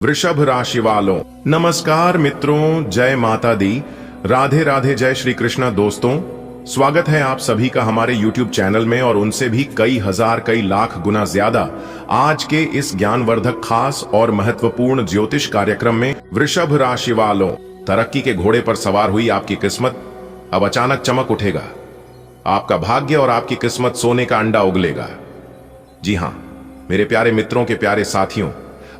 वृषभ राशि वालों, नमस्कार मित्रों, जय माता दी, राधे राधे, जय श्री कृष्णा। दोस्तों, स्वागत है आप सभी का हमारे YouTube चैनल में और उनसे भी कई हजार कई लाख गुना ज्यादा आज के इस ज्ञानवर्धक खास और महत्वपूर्ण ज्योतिष कार्यक्रम में। वृषभ राशि वालों, तरक्की के घोड़े पर सवार हुई आपकी किस्मत अब अचानक चमक उठेगा। आपका भाग्य और आपकी किस्मत सोने का अंडा उगलेगा। जी हां मेरे प्यारे मित्रों के प्यारे साथियों,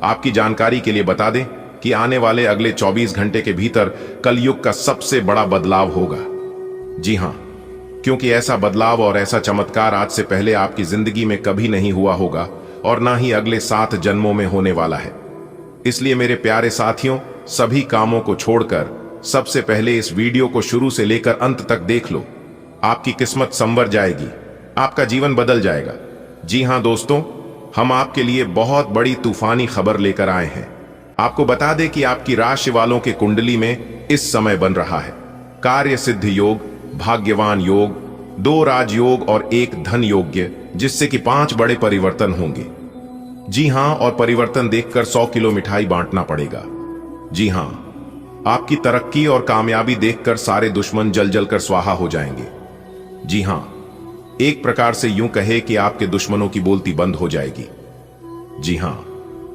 आपकी जानकारी के लिए बता दें कि आने वाले अगले 24 घंटे के भीतर कलयुग का सबसे बड़ा बदलाव होगा। जी हां, क्योंकि ऐसा बदलाव और ऐसा चमत्कार आज से पहले आपकी जिंदगी में कभी नहीं हुआ होगा और ना ही अगले 7 जन्मों में होने वाला है। इसलिए मेरे प्यारे साथियों, सभी कामों को छोड़कर सबसे पहले इस वीडियो को शुरू से लेकर अंत तक देख लो। आपकी किस्मत संवर जाएगी, आपका जीवन बदल जाएगा। जी हां दोस्तों, हम आपके लिए बहुत बड़ी तूफानी खबर लेकर आए हैं। आपको बता दें कि आपकी राशि वालों के कुंडली में इस समय बन रहा है कार्य सिद्ध योग, भाग्यवान योग, 2 राजयोग और 1 धन योग्य, जिससे कि 5 बड़े परिवर्तन होंगे। जी हां, और परिवर्तन देखकर 100 किलो मिठाई बांटना पड़ेगा। जी हां, आपकी तरक्की और कामयाबी देखकर सारे दुश्मन जल जल कर स्वाहा हो जाएंगे। जी हां, एक प्रकार से यूं कहे कि आपके दुश्मनों की बोलती बंद हो जाएगी। जी हां,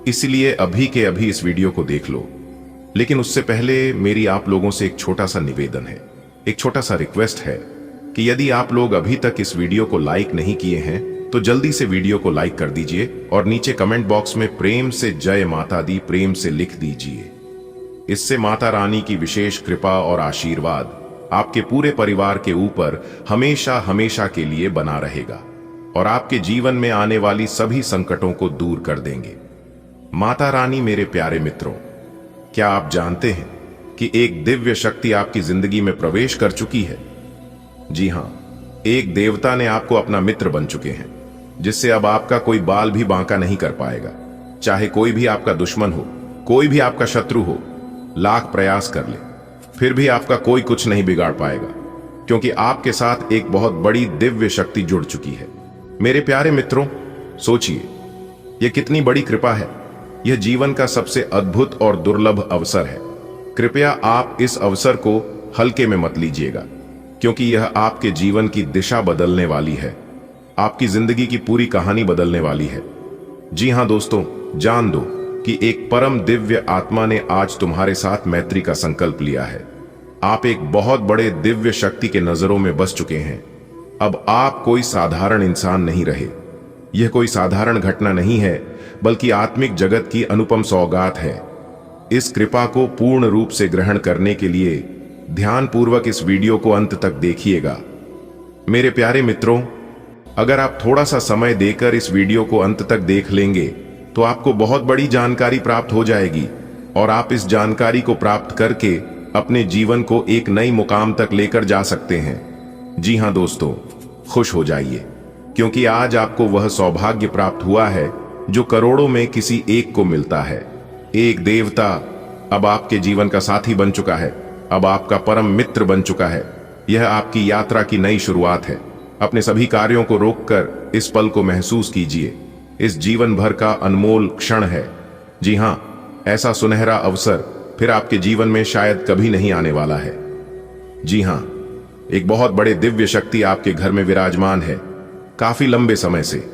इसलिए अभी के अभी इस वीडियो को देख लो। लेकिन उससे पहले मेरी आप लोगों से एक छोटा सा निवेदन है, एक छोटा सा रिक्वेस्ट है कि यदि आप लोग अभी तक इस वीडियो को लाइक नहीं किए हैं तो जल्दी से वीडियो को लाइक कर दीजिए और नीचे कमेंट बॉक्स में प्रेम से जय माता दी प्रेम से लिख दीजिए। इससे माता रानी की विशेष कृपा और आशीर्वाद आपके पूरे परिवार के ऊपर हमेशा हमेशा के लिए बना रहेगा और आपके जीवन में आने वाली सभी संकटों को दूर कर देंगे। माता रानी, मेरे प्यारे मित्रों, क्या आप जानते हैं कि एक दिव्य शक्ति आपकी जिंदगी में प्रवेश कर चुकी है? जी हां, एक देवता ने आपको अपना मित्र बन चुके हैं, जिससे अब आपका कोई बाल भी बांका नहीं कर पाएगा। चाहे कोई भी आपका दुश्मन हो, कोई भी आपका शत्रु हो, लाख प्रयास कर ले, फिर भी आपका कोई कुछ नहीं बिगाड़ पाएगा, क्योंकि आपके साथ एक बहुत बड़ी दिव्य शक्ति जुड़ चुकी है। मेरे प्यारे मित्रों, सोचिए, यह कितनी बड़ी कृपा है। यह जीवन का सबसे अद्भुत और दुर्लभ अवसर है। कृपया आप इस अवसर को हल्के में मत लीजिएगा, क्योंकि यह आपके जीवन की दिशा बदलने वाली है, आपकी जिंदगी की पूरी कहानी बदलने वाली है। जी हां दोस्तों, जान दो कि एक परम दिव्य आत्मा ने आज तुम्हारे साथ मैत्री का संकल्प लिया है। आप एक बहुत बड़े दिव्य शक्ति के नजरों में बस चुके हैं। अब आप कोई साधारण इंसान नहीं रहे। यह कोई साधारण घटना नहीं है, बल्कि आत्मिक जगत की अनुपम सौगात है। इस कृपा को पूर्ण रूप से ग्रहण करने के लिए ध्यानपूर्वक इस वीडियो को अंत तक देखिएगा। मेरे प्यारे मित्रों, अगर आप थोड़ा सा समय देकर इस वीडियो को अंत तक देख लेंगे तो आपको बहुत बड़ी जानकारी प्राप्त हो जाएगी और आप इस जानकारी को प्राप्त करके अपने जीवन को एक नई मुकाम तक लेकर जा सकते हैं। जी हां दोस्तों, खुश हो जाइए, क्योंकि आज आपको वह सौभाग्य प्राप्त हुआ है जो करोड़ों में किसी एक को मिलता है। एक देवता अब आपके जीवन का साथी बन चुका है, अब आपका परम मित्र बन चुका है। यह आपकी यात्रा की नई शुरुआत है। अपने सभी कार्यों को रोककर इस पल को महसूस कीजिए। इस जीवन भर का अनमोल क्षण है। जी हां, ऐसा सुनहरा अवसर फिर आपके जीवन में शायद कभी नहीं आने वाला है। जी हां, एक बहुत बड़े दिव्य शक्ति आपके घर में विराजमान है, काफी लंबे समय से,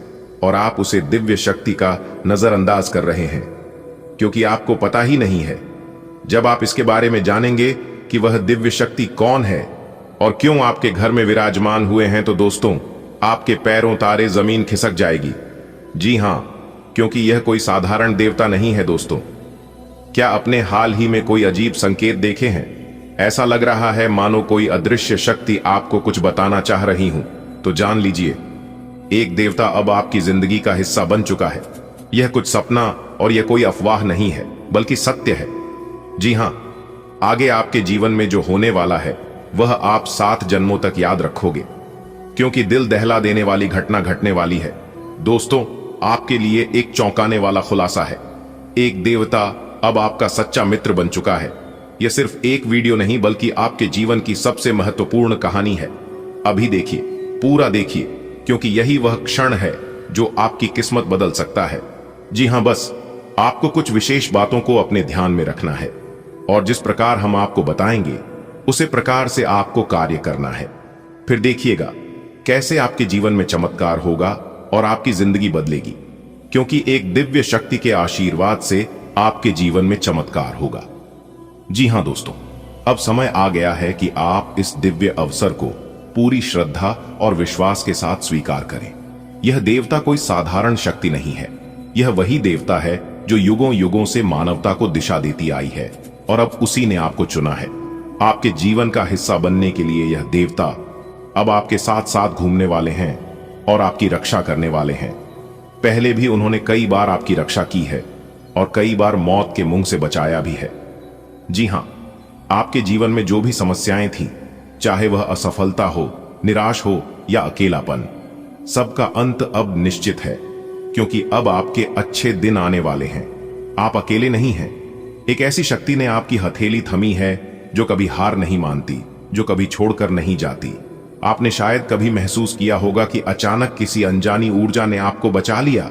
और आप उसे दिव्य शक्ति का नजरअंदाज कर रहे हैं, क्योंकि आपको पता ही नहीं है। जब आप इसके बारे में जानेंगे कि वह दिव्य शक्ति कौन है और क्यों आपके घर में विराजमान हुए हैं, तो दोस्तों, आपके पैरों तारे जमीन खिसक जाएगी। जी हां, क्योंकि यह कोई साधारण देवता नहीं है। दोस्तों, क्या अपने हाल ही में कोई अजीब संकेत देखे हैं? ऐसा लग रहा है मानो कोई अदृश्य शक्ति आपको कुछ बताना चाह रही हूं, तो जान लीजिए, एक देवता अब आपकी जिंदगी का हिस्सा बन चुका है। यह कुछ सपना और यह कोई अफवाह नहीं है, बल्कि सत्य है। जी हां, आगे आपके जीवन में जो होने वाला है वह आप 7 जन्मों तक याद रखोगे, क्योंकि दिल दहला देने वाली घटना घटने वाली है। दोस्तों, आपके लिए एक चौंकाने वाला खुलासा है। एक देवता अब आपका सच्चा मित्र बन चुका है। यह सिर्फ एक वीडियो नहीं, बल्कि आपके जीवन की सबसे महत्वपूर्ण कहानी है। अभी देखिए, पूरा देखिए, क्योंकि यही वह क्षण है जो आपकी किस्मत बदल सकता है। जी हां, बस आपको कुछ विशेष बातों को अपने ध्यान में रखना है और जिस प्रकार हम आपको बताएंगे उसी प्रकार से आपको कार्य करना है। फिर देखिएगा कैसे आपके जीवन में चमत्कार होगा और आपकी जिंदगी बदलेगी, क्योंकि एक दिव्य शक्ति के आशीर्वाद से आपके जीवन में चमत्कार होगा। जी हां दोस्तों, अब समय आ गया है कि आप इस दिव्य अवसर को पूरी श्रद्धा और विश्वास के साथ स्वीकार करें। यह देवता कोई साधारण शक्ति नहीं है, यह वही देवता है जो युगों युगों से मानवता को दिशा देती आई है और अब उसी ने आपको चुना है। आपके जीवन का हिस्सा बनने के लिए यह देवता अब आपके साथ साथ घूमने वाले हैं और आपकी रक्षा करने वाले हैं। पहले भी उन्होंने कई बार आपकी रक्षा की है और कई बार मौत के मुंह से बचाया भी है। जी हां, आपके जीवन में जो भी समस्याएं थीं, चाहे वह असफलता हो, निराश हो या अकेलापन, सबका अंत अब निश्चित है, क्योंकि अब आपके अच्छे दिन आने वाले हैं। आप अकेले नहीं हैं। एक ऐसी शक्ति ने आपकी हथेली थमी है जो कभी हार नहीं मानती, जो कभी छोड़कर नहीं जाती। आपने शायद कभी महसूस किया होगा कि अचानक किसी अनजानी ऊर्जा ने आपको बचा लिया,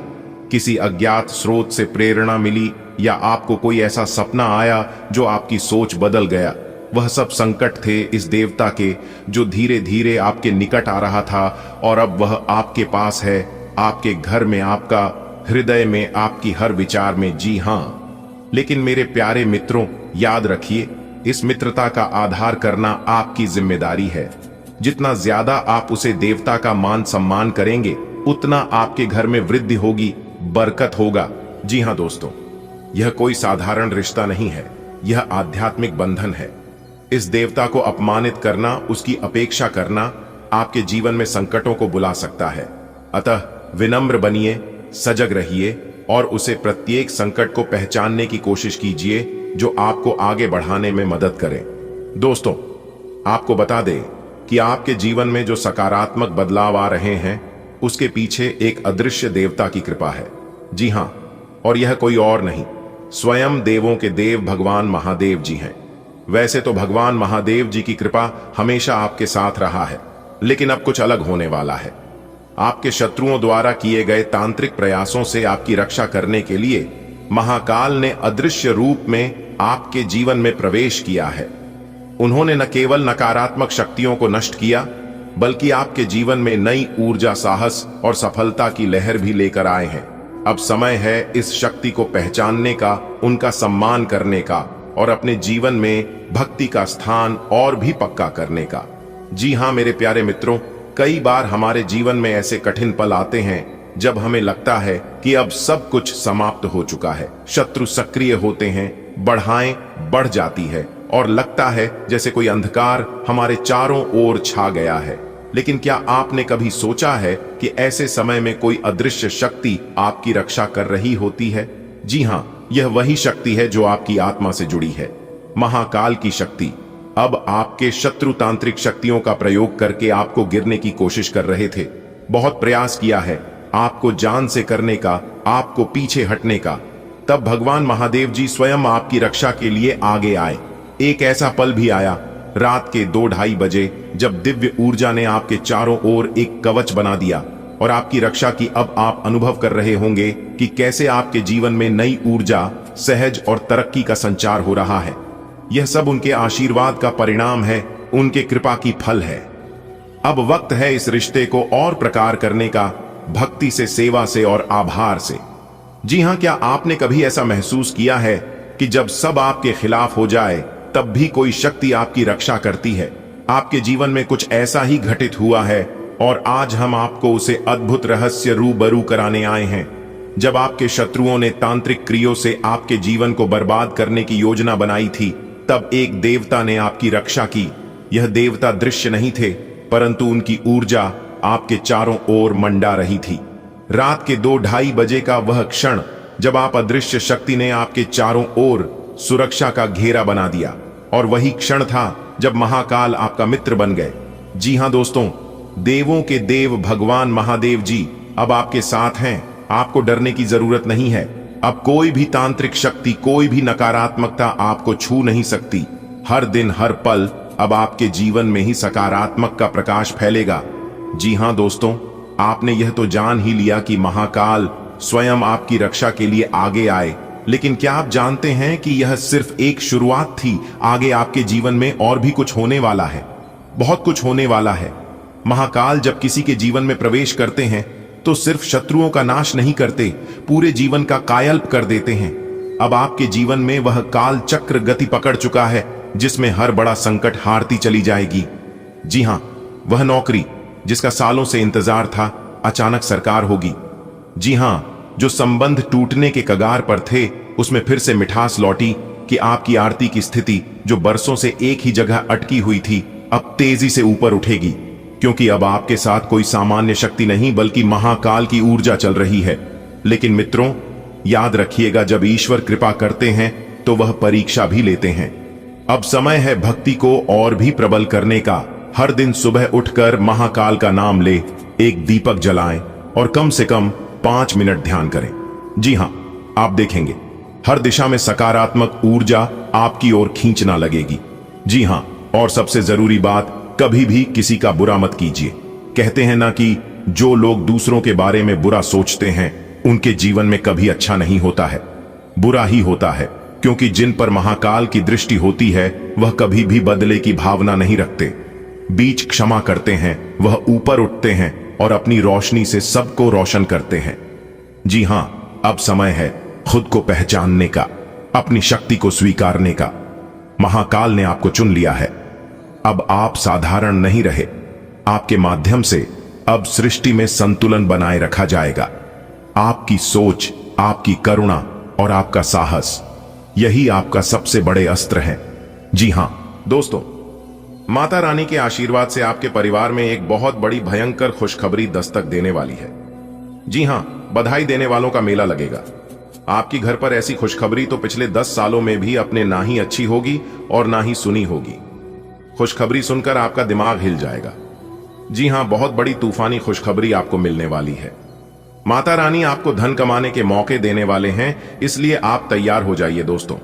किसी अज्ञात स्रोत से प्रेरणा मिली या आपको कोई ऐसा सपना आया जो आपकी सोच बदल गया। वह सब संकट थे इस देवता के, जो धीरे धीरे आपके निकट आ रहा था और अब वह आपके पास है, आपके घर में, आपका हृदय में, आपकी हर विचार में। जी हां, लेकिन मेरे प्यारे मित्रों, याद रखिए, इस मित्रता का आधार करना आपकी जिम्मेदारी है। जितना ज्यादा आप उसे देवता का मान सम्मान करेंगे, उतना आपके घर में वृद्धि होगी, बरकत होगा। जी हां दोस्तों, यह कोई साधारण रिश्ता नहीं है, यह आध्यात्मिक बंधन है। इस देवता को अपमानित करना, उसकी अपेक्षा करना आपके जीवन में संकटों को बुला सकता है। अतः विनम्र बनिए, सजग रहिए और उसे प्रत्येक संकट को पहचानने की कोशिश कीजिए जो आपको आगे बढ़ाने में मदद करे। दोस्तों, आपको बता दें कि आपके जीवन में जो सकारात्मक बदलाव आ रहे हैं, उसके पीछे एक अदृश्य देवता की कृपा है। जी हां, और यह कोई और नहीं, स्वयं देवों के देव भगवान महादेव जी हैं। वैसे तो भगवान महादेव जी की कृपा हमेशा आपके साथ रहा है, लेकिन अब कुछ अलग होने वाला है। आपके शत्रुओं द्वारा किए गए तांत्रिक प्रयासों से आपकी रक्षा करने के लिए महाकाल ने अदृश्य रूप में आपके जीवन में प्रवेश किया है। उन्होंने न केवल नकारात्मक शक्तियों को नष्ट किया, बल्कि आपके जीवन में नई ऊर्जा, साहस और सफलता की लहर भी लेकर आए हैं। अब समय है इस शक्ति को पहचानने का, उनका सम्मान करने का और अपने जीवन में भक्ति का स्थान और भी पक्का करने का। जी हां मेरे प्यारे मित्रों, कई बार हमारे जीवन में ऐसे कठिन पल आते हैं जब हमें लगता है कि अब सब कुछ समाप्त हो चुका है। शत्रु सक्रिय होते हैं, बढ़ाएं बढ़ जाती है और लगता है जैसे कोई अंधकार हमारे चारों ओर छा गया है। लेकिन क्या आपने कभी सोचा है कि ऐसे समय में कोई अदृश्य शक्ति आपकी रक्षा कर रही होती है? जी हां, यह वही शक्ति है जो आपकी आत्मा से जुड़ी है, महाकाल की शक्ति। अब आपके शत्रु तांत्रिक शक्तियों का प्रयोग करके आपको गिरने की कोशिश कर रहे थे। बहुत प्रयास किया है आपको जान से करने का, आपको पीछे हटने का। तब भगवान महादेव जी स्वयं आपकी रक्षा के लिए आगे आए। एक ऐसा पल भी आया रात के 2-2:30 बजे, जब दिव्य ऊर्जा ने आपके चारों ओर एक कवच बना दिया और आपकी रक्षा की। अब आप अनुभव कर रहे होंगे कि कैसे आपके जीवन में नई ऊर्जा, सहज और तरक्की का संचार हो रहा है। यह सब उनके आशीर्वाद का परिणाम है, उनके कृपा की फल है। अब वक्त है इस रिश्ते को और प्रकार करने का, भक्ति से, सेवा से और आभार से। जी हां, क्या आपने कभी ऐसा महसूस किया है कि जब सब आपके खिलाफ हो जाए तब भी कोई शक्ति आपकी रक्षा करती है? आपके जीवन में कुछ ऐसा ही घटित हुआ है और आज हम आपको उसे अद्भुत रहस्य रूबरू कराने आए हैं। जब आपके शत्रुओं ने तांत्रिक क्रियों से आपके जीवन को बर्बाद करने की योजना बनाई थी, तब एक देवता ने आपकी रक्षा की। यह देवता दृश्य नहीं थे, परंतु उनकी ऊर्जा आपके चारों ओर मंडा रही थी। रात के 2-2:30 बजे का वह क्षण जब आप अदृश्य शक्ति ने आपके चारों ओर सुरक्षा का घेरा बना दिया, और वही क्षण था जब महाकाल आपका मित्र बन गए। जी हां दोस्तों, देवों के देव भगवान महादेव जी अब आपके साथ हैं। आपको डरने की जरूरत नहीं है। अब कोई भी तांत्रिक शक्ति, कोई भी नकारात्मकता आपको छू नहीं सकती। हर दिन, हर पल अब आपके जीवन में ही सकारात्मक का प्रकाश फैलेगा। जी हां दोस्तों, आपने यह तो जान ही लिया कि महाकाल स्वयं आपकी रक्षा के लिए आगे आए लेकिन क्या आप जानते हैं कि यह सिर्फ एक शुरुआत थी। आगे आपके जीवन में और भी कुछ होने वाला है, बहुत कुछ होने वाला है। महाकाल जब किसी के जीवन में प्रवेश करते हैं तो सिर्फ शत्रुओं का नाश नहीं करते, पूरे जीवन का कायल्प कर देते हैं। अब आपके जीवन में वह काल चक्र गति पकड़ चुका है जिसमें हर बड़ा संकट हारती चली जाएगी। जी हां, वह नौकरी जिसका सालों से इंतजार था अचानक सरकार होगी। जी हां, जो संबंध टूटने के कगार पर थे उसमें फिर से मिठास लौटी कि आपकी आरती की स्थिति जो बरसों से एक ही जगह अटकी हुई थी अब तेजी से ऊपर उठेगी, क्योंकि अब आपके साथ कोई सामान्य शक्ति नहीं बल्कि महाकाल की ऊर्जा चल रही है। लेकिन मित्रों, याद रखिएगा, जब ईश्वर कृपा करते हैं तो वह परीक्षा भी लेते हैं। अब समय है भक्ति को और भी प्रबल करने का। हर दिन सुबह उठकर महाकाल का नाम ले, एक दीपक जलाएं और कम से कम 5 मिनट ध्यान करें। जी हां, आप देखेंगे हर दिशा में सकारात्मक ऊर्जा आपकी ओर खींचना लगेगी। जी हां, और सबसे जरूरी बात, कभी भी किसी का बुरा मत कीजिए। कहते हैं ना कि जो लोग दूसरों के बारे में बुरा सोचते हैं उनके जीवन में कभी अच्छा नहीं होता है, बुरा ही होता है, क्योंकि जिन पर महाकाल की दृष्टि होती है वह कभी भी बदले की भावना नहीं रखते। बीच क्षमा करते हैं, वह ऊपर उठते हैं और अपनी रोशनी से सबको रोशन करते हैं। जी हां, अब समय है खुद को पहचानने का, अपनी शक्ति को स्वीकारने का। महाकाल ने आपको चुन लिया है। अब आप साधारण नहीं रहे, आपके माध्यम से अब सृष्टि में संतुलन बनाए रखा जाएगा। आपकी सोच, आपकी करुणा और आपका साहस, यही आपका सबसे बड़े अस्त्र हैं। जी हां दोस्तों, माता रानी के आशीर्वाद से आपके परिवार में एक बहुत बड़ी भयंकर खुशखबरी दस्तक देने वाली है। जी हां, बधाई देने वालों का मेला लगेगा। आपकी घर पर ऐसी खुशखबरी तो पिछले 10 सालों में भी अपने ना ही अच्छी होगी और ना ही सुनी होगी। खुशखबरी सुनकर आपका दिमाग हिल जाएगा। जी हां, बहुत बड़ी तूफानी खुशखबरी आपको मिलने वाली है। माता रानी आपको धन कमाने के मौके देने वाले हैं, इसलिए आप तैयार हो जाइए दोस्तों।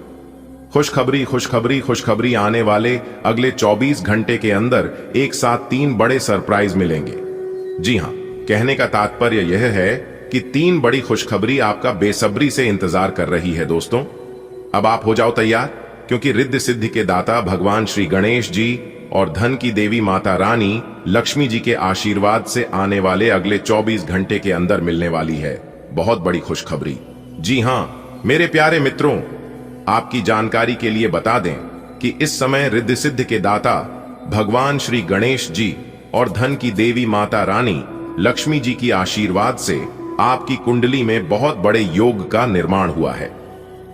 खुशखबरी खुशखबरी खुशखबरी आने वाले अगले 24 घंटे के अंदर एक साथ 3 बड़े सरप्राइज मिलेंगे। जी हां, कहने का तात्पर्य यह है कि 3 बड़ी खुशखबरी आपका बेसब्री से इंतजार कर रही है दोस्तों। अब आप हो जाओ तैयार, क्योंकि रिद्धि सिद्धि के दाता भगवान श्री गणेश जी और धन की देवी माता रानी लक्ष्मी जी के आशीर्वाद से आने वाले अगले 24 घंटे के अंदर मिलने वाली है बहुत बड़ी खुशखबरी। जी हां मेरे प्यारे मित्रों, आपकी जानकारी के लिए बता दें कि इस समय रिद्धि सिद्धि के दाता भगवान श्री गणेश जी और धन की देवी माता रानी लक्ष्मी जी की आशीर्वाद से आपकी कुंडली में बहुत बड़े योग का निर्माण हुआ है।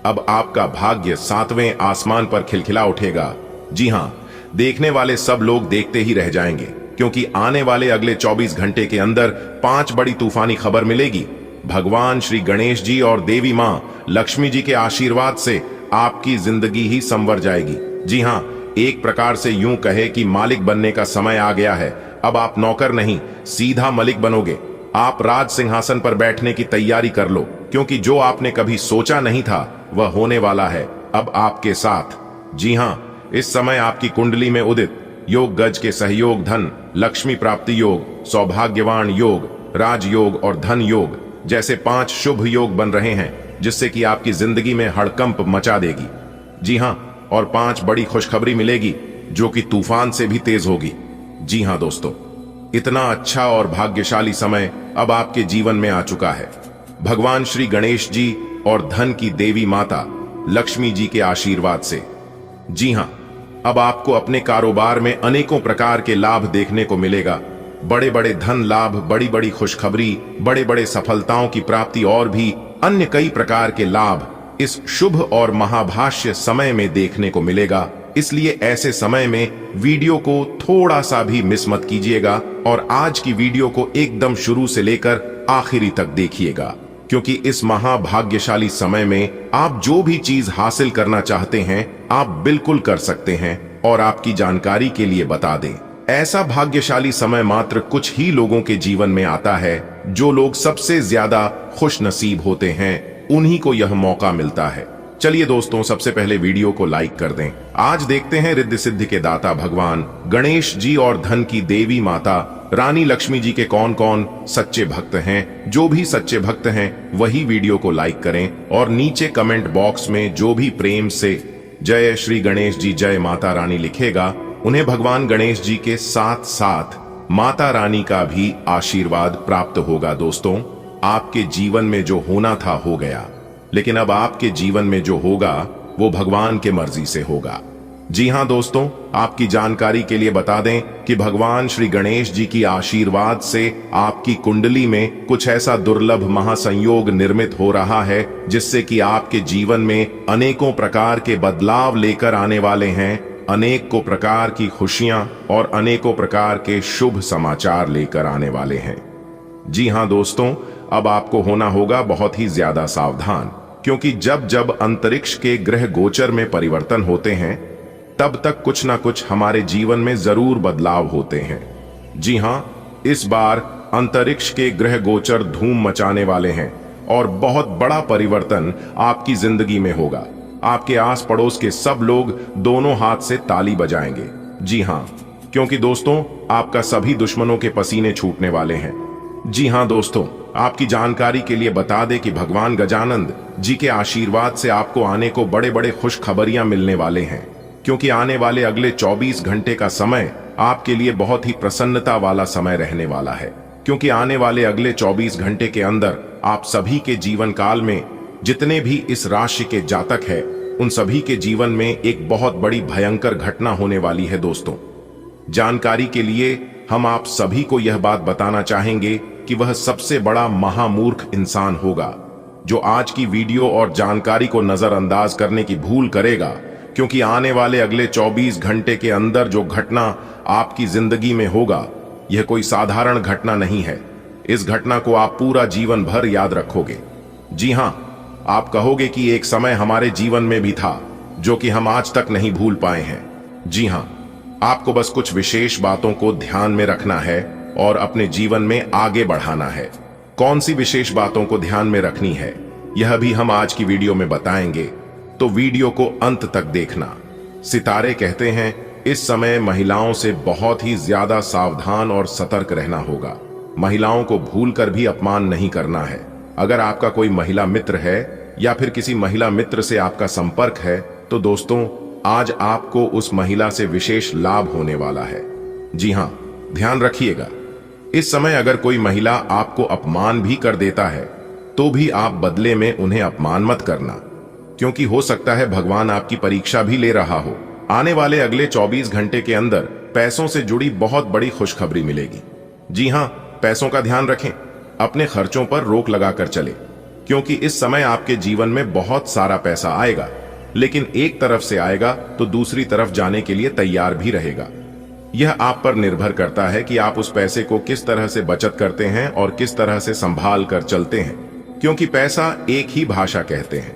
अब आपका भाग्य 7वें आसमान पर खिलखिला उठेगा। जी हां, देखने वाले सब लोग देखते ही रह जाएंगे, क्योंकि आने वाले अगले 24 घंटे के अंदर 5 बड़ी तूफानी खबर मिलेगी। भगवान श्री गणेश जी और देवी मां लक्ष्मी जी के आशीर्वाद से आपकी जिंदगी ही संवर जाएगी। जी हां, एक प्रकार से यूं कहे कि मालिक बनने का समय आ गया है। अब आप नौकर नहीं, सीधा मलिक बनोगे। आप राज सिंहासन पर बैठने की तैयारी कर लो, क्योंकि जो आपने कभी सोचा नहीं था वह होने वाला है अब आपके साथ। जी हां, इस समय आपकी कुंडली में उदित योग गज के सहयोग धन लक्ष्मी प्राप्ति योग, सौभाग्यवान योग, राजयोग और धन योग जैसे 5 शुभ योग बन रहे हैं, जिससे कि आपकी जिंदगी में हड़कंप मचा देगी। जी हां, और 5 बड़ी खुशखबरी मिलेगी जो कि तूफान से भी तेज होगी। जी हां दोस्तों, इतना अच्छा और भाग्यशाली समय अब आपके जीवन में आ चुका है भगवान श्री गणेश जी और धन की देवी माता लक्ष्मी जी के आशीर्वाद से। जी हां, अब आपको अपने कारोबार में अनेकों प्रकार के लाभ देखने को मिलेगा। बड़े बड़े धन लाभ, बड़ी बड़ी खुशखबरी, बड़े बड़े सफलताओं की प्राप्ति और भी अन्य कई प्रकार के लाभ इस शुभ और महाभाष्य समय में देखने को मिलेगा। इसलिए ऐसे समय में वीडियो को थोड़ा सा भी मिस मत कीजिएगा और आज की वीडियो को एकदम शुरू से लेकर आखिरी तक देखिएगा, क्योंकि इस महाभाग्यशाली समय में आप जो भी चीज हासिल करना चाहते हैं आप बिल्कुल कर सकते हैं। और आपकी जानकारी के लिए बता दें, ऐसा भाग्यशाली समय मात्र कुछ ही लोगों के जीवन में आता है। जो लोग सबसे ज्यादा खुश नसीब होते हैं उन्हीं को यह मौका मिलता है। चलिए दोस्तों, सबसे पहले वीडियो को लाइक कर दें। आज देखते हैं रिद्धि सिद्धि के दाता भगवान गणेश जी और धन की देवी माता रानी लक्ष्मी जी के कौन कौन सच्चे भक्त हैं। जो भी सच्चे भक्त हैं वही वीडियो को लाइक करें और नीचे कमेंट बॉक्स में जो भी प्रेम से जय श्री गणेश जी, जय माता रानी लिखेगा, उन्हें भगवान गणेश जी के साथ साथ माता रानी का भी आशीर्वाद प्राप्त होगा। दोस्तों, आपके जीवन में जो होना था हो गया, लेकिन अब आपके जीवन में जो होगा वो भगवान के मर्जी से होगा। जी हां दोस्तों, आपकी जानकारी के लिए बता दें कि भगवान श्री गणेश जी की आशीर्वाद से आपकी कुंडली में कुछ ऐसा दुर्लभ महासंयोग निर्मित हो रहा है जिससे कि आपके जीवन में अनेकों प्रकार के बदलाव लेकर आने वाले हैं, अनेकों प्रकार की खुशियां और अनेकों प्रकार के शुभ समाचार लेकर आने वाले हैं। जी हां दोस्तों, अब आपको होना होगा बहुत ही ज्यादा सावधान, क्योंकि जब जब अंतरिक्ष के ग्रह गोचर में परिवर्तन होते हैं तब तक कुछ ना कुछ हमारे जीवन में जरूर बदलाव होते हैं। जी हां, इस बार अंतरिक्ष के ग्रह गोचर धूम मचाने वाले हैं और बहुत बड़ा परिवर्तन आपकी जिंदगी में होगा। आपके आस पड़ोस के सब लोग दोनों हाथ से ताली बजाएंगे। जी हां, क्योंकि दोस्तों आपका सभी दुश्मनों के पसीने छूटने वाले हैं। जी हां दोस्तों, आपकी जानकारी के लिए बता दें कि भगवान गजानंद जी के आशीर्वाद से आपको आने को बड़े बड़े खुशखबरियां मिलने वाले हैं, क्योंकि आने वाले अगले 24 घंटे का समय आपके लिए बहुत ही प्रसन्नता वाला समय रहने वाला है। क्योंकि आने वाले अगले 24 घंटे के अंदर आप सभी के जीवन काल में जितने भी इस राशि के जातक हैं उन सभी के जीवन में एक बहुत बड़ी भयंकर घटना होने वाली है। दोस्तों, जानकारी के लिए हम आप सभी को यह बात बताना चाहेंगे कि वह सबसे बड़ा महामूर्ख इंसान होगा जो आज की वीडियो और जानकारी को नजरअंदाज करने की भूल करेगा, क्योंकि आने वाले अगले 24 घंटे के अंदर जो घटना आपकी जिंदगी में होगा यह कोई साधारण घटना नहीं है। इस घटना को आप पूरा जीवन भर याद रखोगे। जी हां, आप कहोगे कि एक समय हमारे जीवन में भी था जो कि हम आज तक नहीं भूल पाए हैं। जी हां, आपको बस कुछ विशेष बातों को ध्यान में रखना है और अपने जीवन में आगे बढ़ाना है। कौन सी विशेष बातों को ध्यान में रखनी है यह भी हम आज की वीडियो में बताएंगे, तो वीडियो को अंत तक देखना। सितारे कहते हैं इस समय महिलाओं से बहुत ही ज्यादा सावधान और सतर्क रहना होगा। महिलाओं को भूलकर भी अपमान नहीं करना है। अगर आपका कोई महिला मित्र है या फिर किसी महिला मित्र से आपका संपर्क है तो दोस्तों आज आपको उस महिला से विशेष लाभ होने वाला है। जी हां, ध्यान रखिएगा, इस समय अगर कोई महिला आपको अपमान भी कर देता है तो भी आप बदले में उन्हें अपमान मत करना, क्योंकि हो सकता है भगवान आपकी परीक्षा भी ले रहा हो। आने वाले अगले 24 घंटे के अंदर पैसों से जुड़ी बहुत बड़ी खुशखबरी मिलेगी। जी हां, पैसों का ध्यान रखें, अपने खर्चों पर रोक लगाकर चले, क्योंकि इस समय आपके जीवन में बहुत सारा पैसा आएगा, लेकिन एक तरफ से आएगा तो दूसरी तरफ जाने के लिए तैयार भी रहेगा। यह आप पर निर्भर करता है कि आप उस पैसे को किस तरह से बचत करते हैं और किस तरह से संभाल कर चलते हैं, क्योंकि पैसा एक ही भाषा कहते हैं।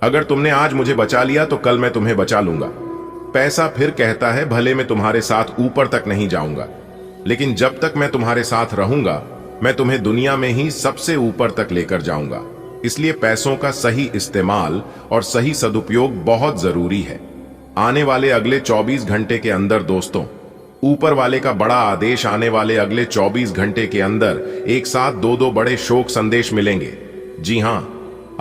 अगर तुमने आज मुझे बचा लिया तो कल मैं तुम्हें बचा लूंगा। पैसा फिर कहता है भले मैं तुम्हारे साथ ऊपर तक नहीं जाऊंगा, लेकिन जब तक मैं तुम्हारे साथ रहूंगा मैं तुम्हें दुनिया में ही सबसे ऊपर तक लेकर जाऊंगा। इसलिए पैसों का सही इस्तेमाल और सही सदुपयोग बहुत जरूरी है। आने वाले अगले 24 घंटे के अंदर दोस्तों, ऊपर वाले का बड़ा आदेश आने वाले अगले 24 घंटे के अंदर एक साथ दो बड़े शोक संदेश मिलेंगे। जी हां,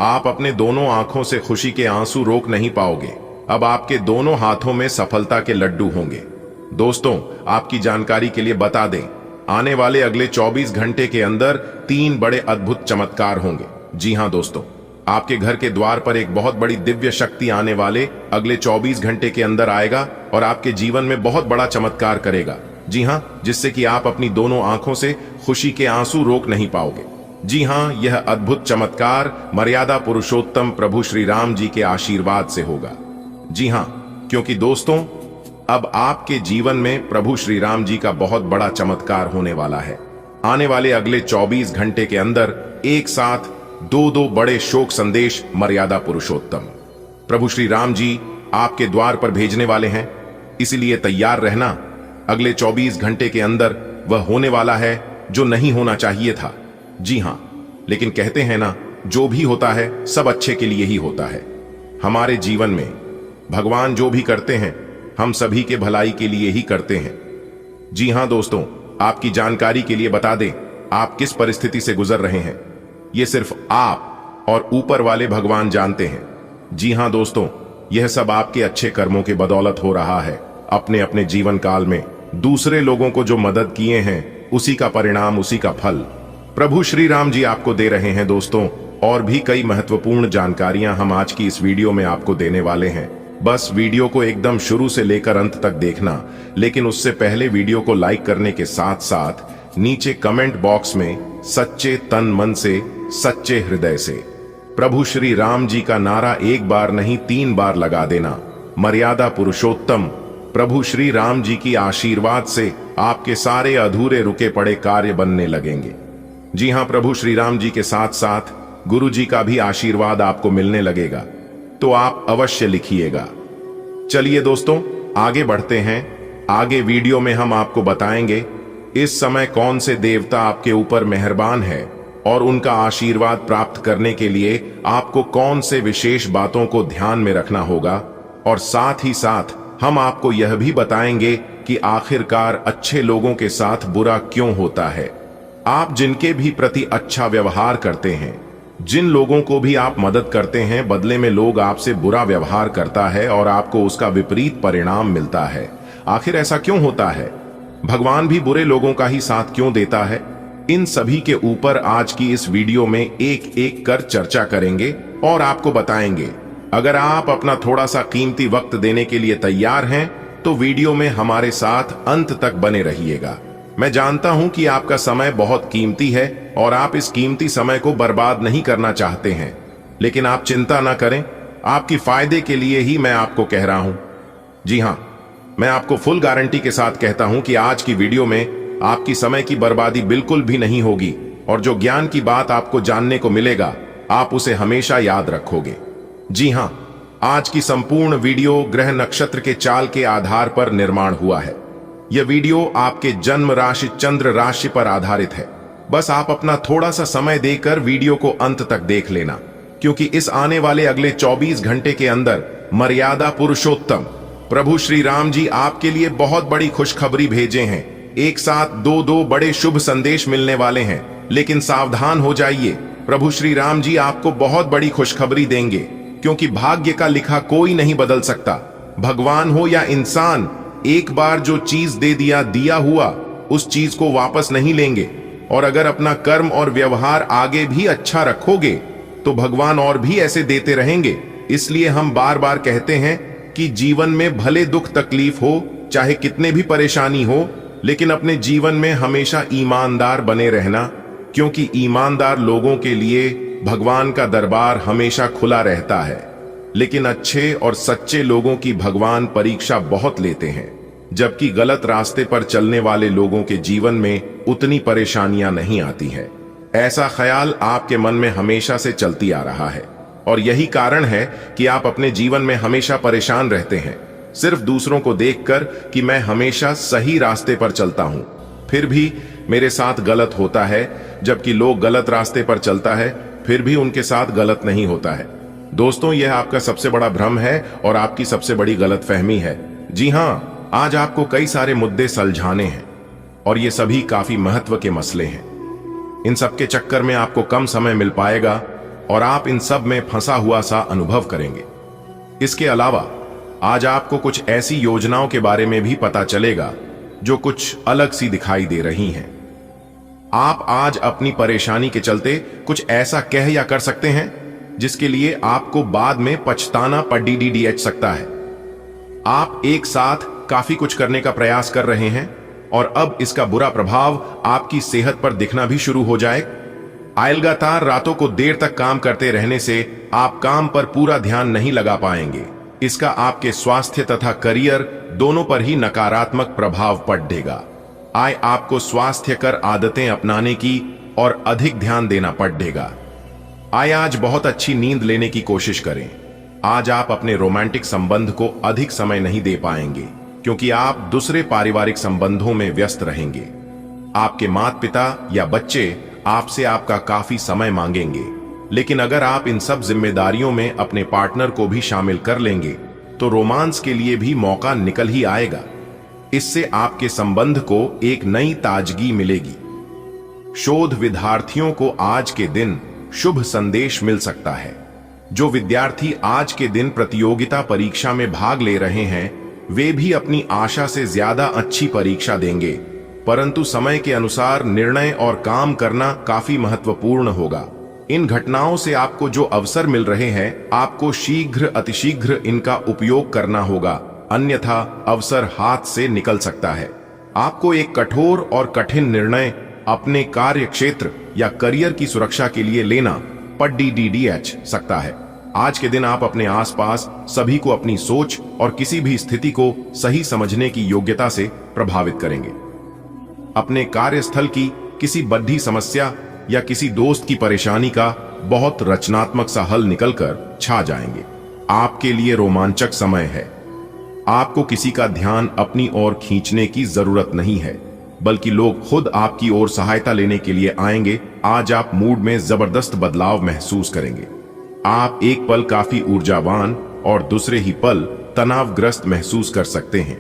आप अपने दोनों आंखों से खुशी के आंसू रोक नहीं पाओगे। अब आपके दोनों हाथों में सफलता के लड्डू होंगे। दोस्तों, आपकी जानकारी के लिए बता दें, आने वाले अगले 24 घंटे के अंदर 3 बड़े अद्भुत चमत्कार होंगे। जी हां दोस्तों, आपके घर के द्वार पर एक बहुत बड़ी दिव्य शक्ति आने वाले अगले 24 घंटे के अंदर आएगा और आपके जीवन में बहुत बड़ा चमत्कार करेगा। जी हां, जिससे कि आप अपनी दोनों आंखों से खुशी के आंसू रोक नहीं पाओगे। जी हां, यह अद्भुत चमत्कार मर्यादा पुरुषोत्तम प्रभु श्री राम जी के आशीर्वाद से होगा। जी हां, क्योंकि दोस्तों अब आपके जीवन में प्रभु श्री राम जी का बहुत बड़ा चमत्कार होने वाला है। आने वाले अगले 24 घंटे के अंदर एक साथ दो बड़े शोक संदेश मर्यादा पुरुषोत्तम प्रभु श्री राम जी आपके द्वार पर भेजने वाले हैं। इसलिए तैयार रहना, अगले 24 घंटे के अंदर वह होने वाला है जो नहीं होना चाहिए था। जी हां, लेकिन कहते हैं ना, जो भी होता है सब अच्छे के लिए ही होता है। हमारे जीवन में भगवान जो भी करते हैं हम सभी के भलाई के लिए ही करते हैं। जी हां दोस्तों, आपकी जानकारी के लिए बता दें, आप किस परिस्थिति से गुजर रहे हैं ये सिर्फ आप और ऊपर वाले भगवान जानते हैं। जी हां दोस्तों, यह सब आपके अच्छे कर्मों के बदौलत हो रहा है। अपने अपने जीवन काल में दूसरे लोगों को जो मदद किए हैं, उसी का परिणाम, उसी का फल प्रभु श्री राम जी आपको दे रहे हैं। दोस्तों, और भी कई महत्वपूर्ण जानकारियां हम आज की इस वीडियो में आपको देने वाले हैं। बस वीडियो को एकदम शुरू से लेकर अंत तक देखना, लेकिन उससे पहले वीडियो को लाइक करने के साथ साथ नीचे कमेंट बॉक्स में सच्चे तन मन से, सच्चे हृदय से प्रभु श्री राम जी का नारा एक बार नहीं 3 बार लगा देना। मर्यादा पुरुषोत्तम प्रभु श्री राम जी की आशीर्वाद से आपके सारे अधूरे रुके पड़े कार्य बनने लगेंगे। जी हां, प्रभु श्री राम जी के साथ साथ गुरु जी का भी आशीर्वाद आपको मिलने लगेगा, तो आप अवश्य लिखिएगा। चलिए दोस्तों, आगे बढ़ते हैं। आगे वीडियो में हम आपको बताएंगे इस समय कौन से देवता आपके ऊपर मेहरबान है और उनका आशीर्वाद प्राप्त करने के लिए आपको कौन से विशेष बातों को ध्यान में रखना होगा, और साथ ही साथ हम आपको यह भी बताएंगे कि आखिरकार अच्छे लोगों के साथ बुरा क्यों होता है। आप जिनके भी प्रति अच्छा व्यवहार करते हैं, जिन लोगों को भी आप मदद करते हैं, बदले में लोग आपसे बुरा व्यवहार करता है और आपको उसका विपरीत परिणाम मिलता है। आखिर ऐसा क्यों होता है? भगवान भी बुरे लोगों का ही साथ क्यों देता है? इन सभी के ऊपर आज की इस वीडियो में एक एक कर चर्चा करेंगे और आपको बताएंगे। अगर आप अपना थोड़ा सा कीमती वक्त देने के लिए तैयार हैं, तो वीडियो में हमारे साथ अंत तक बने रहिएगा। मैं जानता हूं कि आपका समय बहुत कीमती है और आप इस कीमती समय को बर्बाद नहीं करना चाहते हैं, लेकिन आप चिंता ना करें, आपकी फायदे के लिए ही मैं आपको कह रहा हूं। जी हां, मैं आपको फुल गारंटी के साथ कहता हूं कि आज की वीडियो में आपकी समय की बर्बादी बिल्कुल भी नहीं होगी, और जो ज्ञान की बात आपको जानने को मिलेगा, आप उसे हमेशा याद रखोगे। जी हां, आज की संपूर्ण वीडियो ग्रह नक्षत्र के चाल के आधार पर निर्माण हुआ है। यह वीडियो आपके जन्म राशि चंद्र राशि पर आधारित है। बस आप अपना थोड़ा सा समय देकर वीडियो को अंत तक देख लेना, क्योंकि इस आने वाले अगले 24 घंटे के अंदर मर्यादा पुरुषोत्तम प्रभु श्री राम जी आपके लिए बहुत बड़ी खुशखबरी भेजे हैं। एक साथ दो बड़े शुभ संदेश मिलने वाले हैं, लेकिन सावधान हो जाइए, प्रभु श्री राम जी आपको बहुत बड़ी खुशखबरी देंगे, क्योंकि भाग्य का लिखा कोई नहीं बदल सकता। भगवान हो या इंसान, एक बार जो चीज दे दिया हुआ, उस चीज को वापस नहीं लेंगे। और अगर अपना कर्म और व्यवहार आगे भी अच्छा रखोगे, तो भगवान और भी ऐसे देते रहेंगे। इसलिए हम बार बार कहते हैं कि जीवन में भले दुख तकलीफ हो, चाहे कितने भी परेशानी हो, लेकिन अपने जीवन में हमेशा ईमानदार बने रहना, क्योंकि ईमानदार लोगों के लिए भगवान का दरबार हमेशा खुला रहता है। लेकिन अच्छे और सच्चे लोगों की भगवान परीक्षा बहुत लेते हैं, जबकि गलत रास्ते पर चलने वाले लोगों के जीवन में उतनी परेशानियां नहीं आती हैं। ऐसा ख्याल आपके मन में हमेशा से चलती आ रहा है, और यही कारण है कि आप अपने जीवन में हमेशा परेशान रहते हैं, सिर्फ दूसरों को देखकर कि मैं हमेशा सही रास्ते पर चलता हूं, फिर भी मेरे साथ गलत होता है, जबकि लोग गलत रास्ते पर चलता है, फिर भी उनके साथ गलत नहीं होता है। दोस्तों, यह आपका सबसे बड़ा भ्रम है और आपकी सबसे बड़ी गलतफहमी है। जी हां, आज आपको कई सारे मुद्दे सुलझाने हैं, और ये सभी काफी महत्व के मसले हैं। इन सब के चक्कर में आपको कम समय मिल पाएगा और आप इन सब में फंसा हुआ सा अनुभव करेंगे। इसके अलावा आज आपको कुछ ऐसी योजनाओं के बारे में भी पता चलेगा जो कुछ अलग सी दिखाई दे रही हैं। आप आज अपनी परेशानी के चलते कुछ ऐसा कह या कर सकते हैं जिसके लिए आपको बाद में पछताना पड़ सकता है। आप एक साथ काफी कुछ करने का प्रयास कर रहे हैं, और अब इसका बुरा प्रभाव आपकी सेहत पर दिखना भी शुरू हो जाए। लगातार रातों को देर तक काम करते रहने से आप काम पर पूरा ध्यान नहीं लगा पाएंगे। इसका आपके स्वास्थ्य तथा करियर दोनों पर ही नकारात्मक प्रभाव पड़ेगा। आपको स्वास्थ्यकर आदतें अपनाने की और अधिक ध्यान देना पड़ेगा। आज बहुत अच्छी नींद लेने की कोशिश करें। आज आप अपने रोमांटिक संबंध को अधिक समय नहीं दे पाएंगे, क्योंकि आप दूसरे पारिवारिक संबंधों में व्यस्त रहेंगे। आपके माता पिता या बच्चे आपसे आपका काफी समय मांगेंगे, लेकिन अगर आप इन सब जिम्मेदारियों में अपने पार्टनर को भी शामिल कर लेंगे, तो रोमांस के लिए भी मौका निकल ही आएगा। इससे आपके संबंध को एक नई ताजगी मिलेगी। शोध विद्यार्थियों को आज के दिन शुभ संदेश मिल सकता है। जो विद्यार्थी आज के दिन प्रतियोगिता परीक्षा में भाग ले रहे हैं, वे भी अपनी आशा से ज्यादा अच्छी परीक्षा देंगे, परंतु समय के अनुसार निर्णय और काम करना काफी महत्वपूर्ण होगा। इन घटनाओं से आपको जो अवसर मिल रहे हैं, आपको शीघ्र अतिशीघ्र इनका उपयोग करना होगा, अन्यथा अवसर हाथ से निकल सकता है। आपको एक कठोर और कठिन निर्णय अपने कार्य क्षेत्र या करियर की सुरक्षा के लिए लेना पड़ सकता है। आज के दिन आप अपने आसपास सभी को अपनी सोच और किसी भी स्थिति को सही समझने की योग्यता से प्रभावित करेंगे। अपने कार्यस्थल की किसी बद्धी समस्या या किसी दोस्त की परेशानी का बहुत रचनात्मक सा हल निकलकर छा जाएंगे। आपके लिए रोमांचक समय है। आपको किसी का ध्यान अपनी ओर खींचने की जरूरत नहीं है, बल्कि लोग खुद आपकी ओर सहायता लेने के लिए आएंगे। आज आप मूड में जबरदस्त बदलाव महसूस करेंगे। आप एक पल काफी ऊर्जावान और दूसरे ही पल तनावग्रस्त महसूस कर सकते हैं।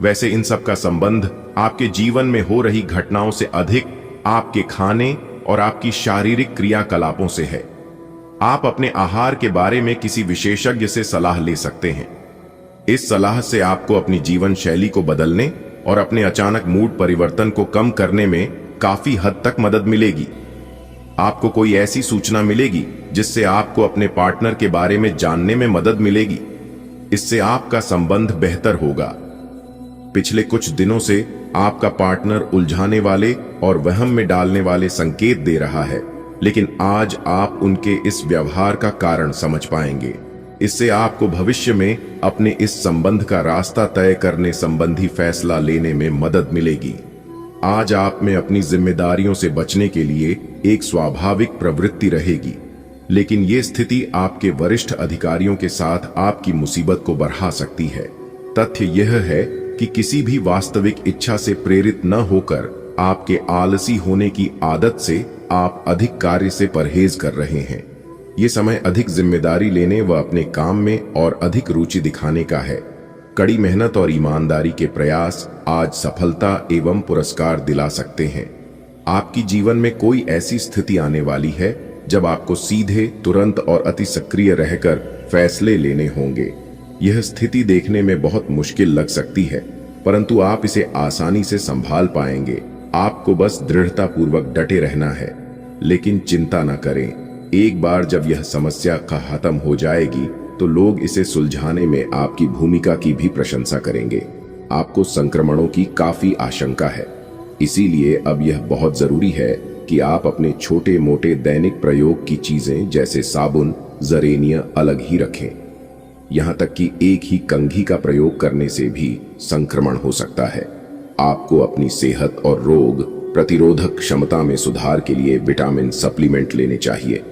वैसे इन सब का संबंध आपके जीवन में हो रही घटनाओं से अधिक आपके खाने और आपकी शारीरिक क्रियाकलापों से है। आप अपने आहार के बारे में किसी विशेषज्ञ से सलाह ले सकते हैं। इस सलाह से आपको अपनी जीवन शैली को बदलने और अपने अचानक मूड परिवर्तन को कम करने में काफी हद तक मदद मिलेगी। आपको कोई ऐसी सूचना मिलेगी जिससे आपको अपने पार्टनर के बारे में जानने में मदद मिलेगी। इससे आपका संबंध बेहतर होगा। पिछले कुछ दिनों से आपका पार्टनर उलझाने वाले और वहम में डालने वाले संकेत दे रहा है, लेकिन आज आप उनके इस व्यवहार का कारण समझ पाएंगे। इससे आपको भविष्य में अपने इस संबंध का रास्ता तय करने संबंधी फैसला लेने में मदद मिलेगी। आज आप में अपनी जिम्मेदारियों से बचने के लिए एक स्वाभाविक प्रवृत्ति रहेगी, लेकिन ये स्थिति आपके वरिष्ठ अधिकारियों के साथ आपकी मुसीबत को बढ़ा सकती है। तथ्य यह है कि किसी भी वास्तविक इच्छा से प्रेरित न होकर आपके आलसी होने की आदत से आप अधिक कार्य से परहेज कर रहे हैं। ये समय अधिक जिम्मेदारी लेने व अपने काम में और अधिक रुचि दिखाने का है। कड़ी मेहनत और ईमानदारी के प्रयास आज सफलता एवं पुरस्कार दिला सकते हैं। आपकी जीवन में कोई ऐसी स्थिति आने वाली है जब आपको सीधे, तुरंत और अति सक्रिय रहकर फैसले लेने होंगे। यह स्थिति देखने में बहुत मुश्किल लग सकती है, परंतु आप इसे आसानी से संभाल पाएंगे। आपको बस दृढ़तापूर्वक डटे रहना है, लेकिन चिंता न करें। एक बार जब यह समस्या खत्म हो जाएगी तो लोग इसे सुलझाने में आपकी भूमिका की भी प्रशंसा करेंगे। आपको संक्रमणों की काफी आशंका है, इसीलिए अब यह बहुत जरूरी है कि आप अपने छोटे मोटे दैनिक प्रयोग की चीजें जैसे साबुन, जरेनिया अलग ही रखें। यहाँ तक कि एक ही कंघी का प्रयोग करने से भी संक्रमण हो सकता है। आपको अपनी सेहत और रोग प्रतिरोधक क्षमता में सुधार के लिए विटामिन सप्लीमेंट लेने चाहिए।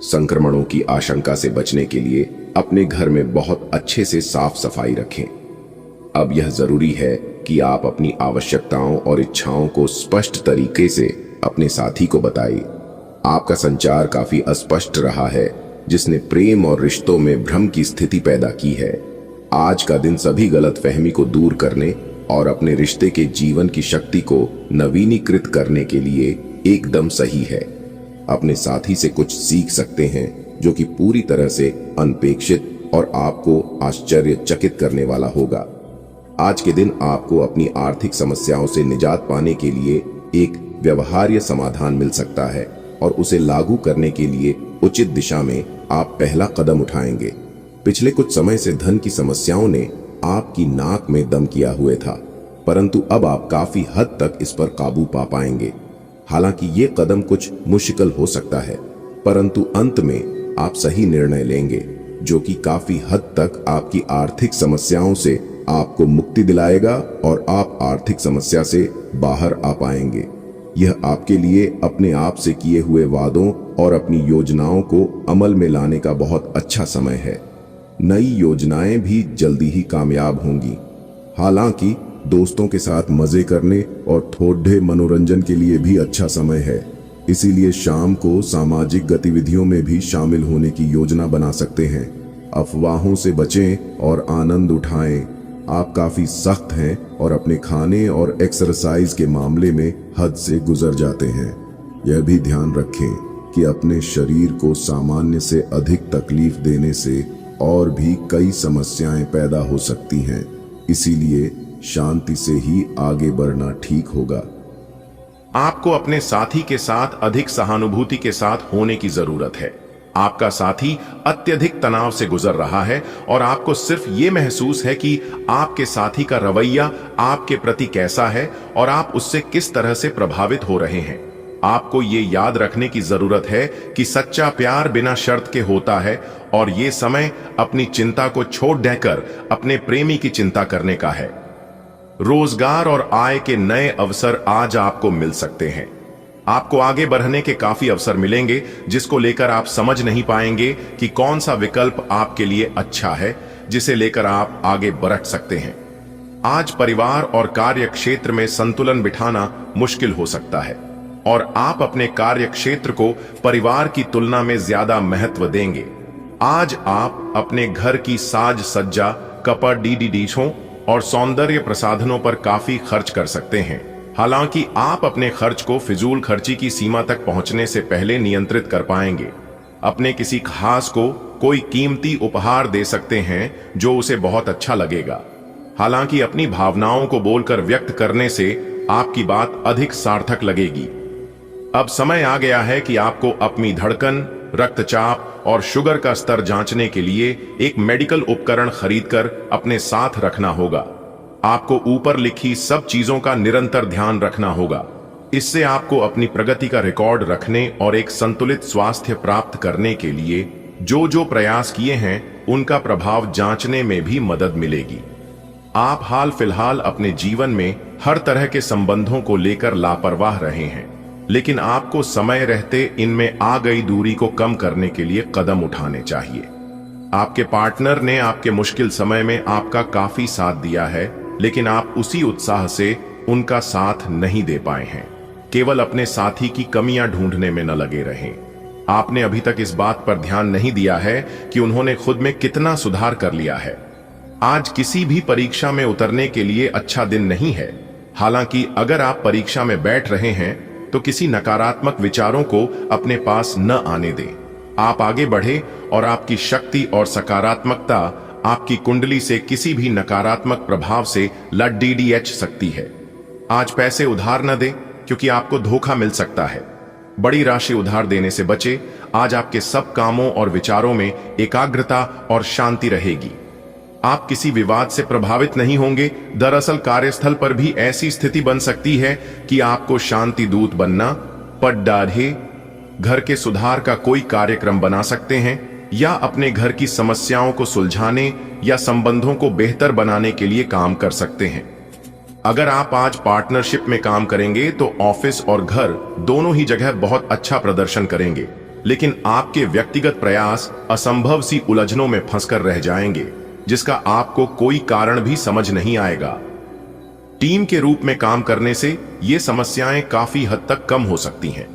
संक्रमणों की आशंका से बचने के लिए अपने घर में बहुत अच्छे से साफ सफाई रखें। अब यह जरूरी है कि आप अपनी आवश्यकताओं और इच्छाओं को स्पष्ट तरीके से अपने साथी को बताएं। आपका संचार काफी अस्पष्ट रहा है, जिसने प्रेम और रिश्तों में भ्रम की स्थिति पैदा की है। आज का दिन सभी गलतफहमी को दूर करने और अपने रिश्ते के जीवन की शक्ति को नवीनीकृत करने के लिए एकदम सही है। अपने साथी से कुछ सीख सकते हैं जो कि पूरी तरह से अनपेक्षित और आपको आश्चर्यचकित करने वाला होगा। आज के दिन आपको अपनी आर्थिक समस्याओं से निजात पाने के लिए एक व्यवहार्य समाधान मिल सकता है और उसे लागू करने के लिए उचित दिशा में आप पहला कदम उठाएंगे। पिछले कुछ समय से धन की समस्याओं ने आपकी नाक में दम किया हुए था, परंतु अब आप काफी हद तक इस पर काबू पा पाएंगे। हालांकि ये कदम कुछ मुश्किल हो सकता है, परंतु अंत में आप सही निर्णय लेंगे जो कि काफी हद तक आपकी आर्थिक समस्याओं से आपको मुक्ति दिलाएगा और आप आर्थिक समस्या से बाहर आ पाएंगे। यह आपके लिए अपने आप से किए हुए वादों और अपनी योजनाओं को अमल में लाने का बहुत अच्छा समय है। नई योजनाएं भी जल्दी ही कामयाब होंगी। हालांकि दोस्तों के साथ मजे करने और थोड़े मनोरंजन के लिए भी अच्छा समय है, इसीलिए शाम को सामाजिक गतिविधियों में भी शामिल होने की योजना बना सकते हैं। अफवाहों से बचें और आनंद उठाएं। आप काफी सख्त हैं और अपने खाने और एक्सरसाइज के मामले में हद से गुजर जाते हैं। यह भी ध्यान रखें कि अपने शरीर को सामान्य से अधिक तकलीफ देने से और भी कई समस्याएं पैदा हो सकती हैं। इसीलिए शांति से ही आगे बढ़ना ठीक होगा। आपको अपने साथी के साथ अधिक सहानुभूति के साथ होने की जरूरत है। आपका साथी अत्यधिक तनाव से गुजर रहा है और आपको सिर्फ ये महसूस है कि आपके साथी का रवैया आपके प्रति कैसा है और आप उससे किस तरह से प्रभावित हो रहे हैं। आपको ये याद रखने की जरूरत है कि सच्चा प्यार बिना शर्त के होता है और ये समय अपनी चिंता को छोड़ देकर अपने प्रेमी की चिंता करने का है। रोजगार और आय के नए अवसर आज आपको मिल सकते हैं। आपको आगे बढ़ने के काफी अवसर मिलेंगे जिसको लेकर आप समझ नहीं पाएंगे कि कौन सा विकल्प आपके लिए अच्छा है, जिसे लेकर आप आगे बढ़ सकते हैं। आज परिवार और कार्य क्षेत्र में संतुलन बिठाना मुश्किल हो सकता है और आप अपने कार्य क्षेत्र को परिवार की तुलना में ज्यादा महत्व देंगे। आज आप अपने घर की साज सज्जा, कपड़, डिशों और सौंदर्य प्रसाधनों पर काफी खर्च कर सकते हैं। हालांकि आप अपने खर्च को फिजूल खर्ची की सीमा तक पहुंचने से पहले नियंत्रित कर पाएंगे। अपने किसी खास को कोई कीमती उपहार दे सकते हैं जो उसे बहुत अच्छा लगेगा। हालांकि अपनी भावनाओं को बोलकर व्यक्त करने से आपकी बात अधिक सार्थक लगेगी। अब समय आ गया है कि आपको अपनी धड़कन, रक्तचाप और शुगर का स्तर जांचने के लिए एक मेडिकल उपकरण खरीदकर अपने साथ रखना होगा। आपको ऊपर लिखी सब चीजों का निरंतर ध्यान रखना होगा। इससे आपको अपनी प्रगति का रिकॉर्ड रखने और एक संतुलित स्वास्थ्य प्राप्त करने के लिए जो प्रयास किए हैं उनका प्रभाव जांचने में भी मदद मिलेगी। आप हाल फिलहाल अपने जीवन में हर तरह के संबंधों को लेकर लापरवाह रहे हैं, लेकिन आपको समय रहते इनमें आ गई दूरी को कम करने के लिए कदम उठाने चाहिए। आपके पार्टनर ने आपके मुश्किल समय में आपका काफी साथ दिया है, लेकिन आप उसी उत्साह से उनका साथ नहीं दे पाए हैं। केवल अपने साथी की कमियां ढूंढने में न लगे रहें। आपने अभी तक इस बात पर ध्यान नहीं दिया है कि उन्होंने खुद में कितना सुधार कर लिया है। आज किसी भी परीक्षा में उतरने के लिए अच्छा दिन नहीं है। हालांकि अगर आप परीक्षा में बैठ रहे हैं तो किसी नकारात्मक विचारों को अपने पास न आने दें। आप आगे बढ़े और आपकी शक्ति और सकारात्मकता आपकी कुंडली से किसी भी नकारात्मक प्रभाव से लड़ सकती है। आज पैसे उधार न दें क्योंकि आपको धोखा मिल सकता है। बड़ी राशि उधार देने से बचे। आज आपके सब कामों और विचारों में एकाग्रता और शांति रहेगी। आप किसी विवाद से प्रभावित नहीं होंगे। दरअसल कार्यस्थल पर भी ऐसी स्थिति बन सकती है कि आपको शांति दूत बनना पड़ डाढ़े। घर के सुधार का कोई कार्यक्रम बना सकते हैं या अपने घर की समस्याओं को सुलझाने या संबंधों को बेहतर बनाने के लिए काम कर सकते हैं। अगर आप आज पार्टनरशिप में काम करेंगे तो ऑफिस और घर दोनों ही जगह बहुत अच्छा प्रदर्शन करेंगे, लेकिन आपके व्यक्तिगत प्रयास असंभव सी उलझनों में फंसकर रह जाएंगे जिसका आपको कोई कारण भी समझ नहीं आएगा। टीम के रूप में काम करने से ये समस्याएं काफी हद तक कम हो सकती हैं।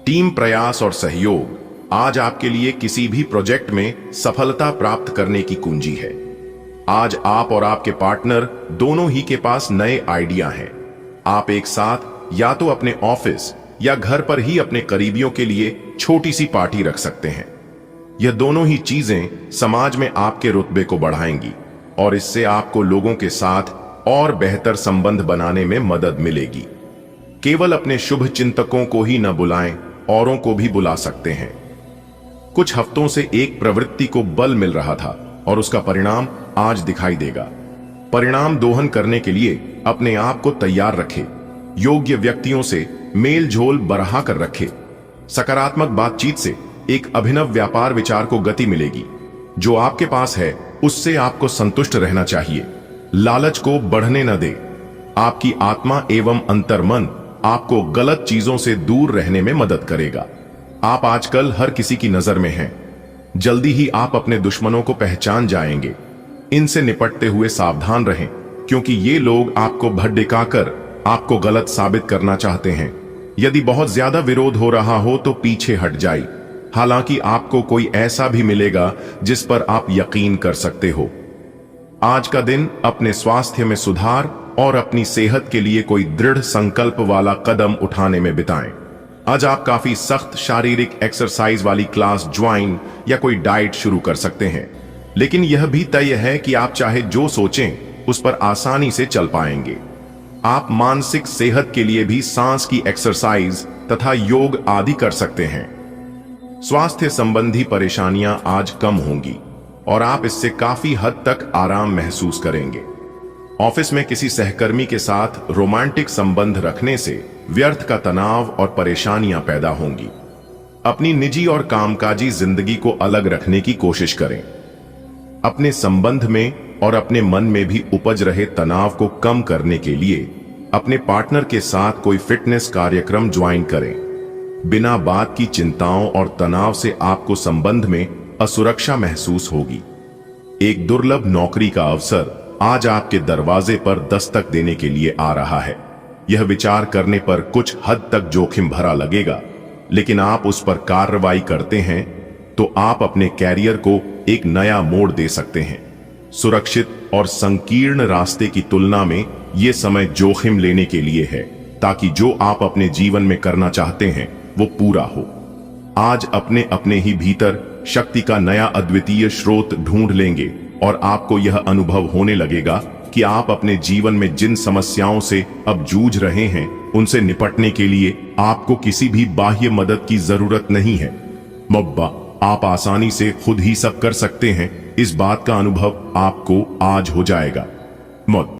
टीम प्रयास और सहयोग आज आपके लिए किसी भी प्रोजेक्ट में सफलता प्राप्त करने की कुंजी है। आज आप और आपके पार्टनर दोनों ही के पास नए आइडिया हैं। आप एक साथ या तो अपने ऑफिस या घर पर ही अपने करीबियों के लिए छोटी सी पार्टी रख सकते हैं। यह दोनों ही चीजें समाज में आपके रुतबे को बढ़ाएंगी और इससे आपको लोगों के साथ और बेहतर संबंध बनाने में मदद मिलेगी। केवल अपने शुभ चिंतकों को ही न बुलाएं, औरों को भी बुला सकते हैं। कुछ हफ्तों से एक प्रवृत्ति को बल मिल रहा था और उसका परिणाम आज दिखाई देगा। परिणाम दोहन करने के लिए अपने आप को तैयार रखें। योग्य व्यक्तियों से मेल झोल बढ़ा कर रखें। सकारात्मक बातचीत से एक अभिनव व्यापार विचार को गति मिलेगी। जो आपके पास है उससे आपको संतुष्ट रहना चाहिए। लालच को बढ़ने न दे। आपकी आत्मा एवं अंतर्मन आपको गलत चीजों से दूर रहने में मदद करेगा। आप आजकल हर किसी की नजर में हैं। जल्दी ही आप अपने दुश्मनों को पहचान जाएंगे। इनसे निपटते हुए सावधान रहें, क्योंकि ये लोग आपको भड़काकर आपको गलत साबित करना चाहते हैं। यदि बहुत ज्यादा विरोध हो रहा हो तो पीछे हट जाइए। हालांकि आपको कोई ऐसा भी मिलेगा जिस पर आप यकीन कर सकते हो। आज का दिन अपने स्वास्थ्य में सुधार और अपनी सेहत के लिए कोई दृढ़ संकल्प वाला कदम उठाने में बिताएं। आज आप काफी सख्त शारीरिक एक्सरसाइज वाली क्लास ज्वाइन या कोई डाइट शुरू कर सकते हैं, लेकिन यह भी तय है कि आप चाहे जो सोचें उस पर आसानी से चल पाएंगे। आप मानसिक सेहत के लिए भी सांस की एक्सरसाइज तथा योग आदि कर सकते हैं। स्वास्थ्य संबंधी परेशानियां आज कम होंगी और आप इससे काफी हद तक आराम महसूस करेंगे। ऑफिस में किसी सहकर्मी के साथ रोमांटिक संबंध रखने से व्यर्थ का तनाव और परेशानियां पैदा होंगी। अपनी निजी और कामकाजी जिंदगी को अलग रखने की कोशिश करें। अपने संबंध में और अपने मन में भी उपज रहे तनाव को कम करने के लिए अपने पार्टनर के साथ कोई फिटनेस कार्यक्रम ज्वाइन करें। बिना बात की चिंताओं और तनाव से आपको संबंध में असुरक्षा महसूस होगी। एक दुर्लभ नौकरी का अवसर आज आपके दरवाजे पर दस्तक देने के लिए आ रहा है। यह विचार करने पर कुछ हद तक जोखिम भरा लगेगा, लेकिन आप उस पर कार्रवाई करते हैं तो आप अपने कैरियर को एक नया मोड़ दे सकते हैं। सुरक्षित और संकीर्ण रास्ते की तुलना में यह समय जोखिम लेने के लिए है, ताकि जो आप अपने जीवन में करना चाहते हैं वो पूरा हो। आज अपने अपने ही भीतर शक्ति का नया अद्वितीय स्रोत ढूंढ लेंगे और आपको यह अनुभव होने लगेगा कि आप अपने जीवन में जिन समस्याओं से अब जूझ रहे हैं उनसे निपटने के लिए आपको किसी भी बाह्य मदद की जरूरत नहीं है। मब्बा आप आसानी से खुद ही सब कर सकते हैं, इस बात का अनुभव आपको आज हो जाएगा। मौत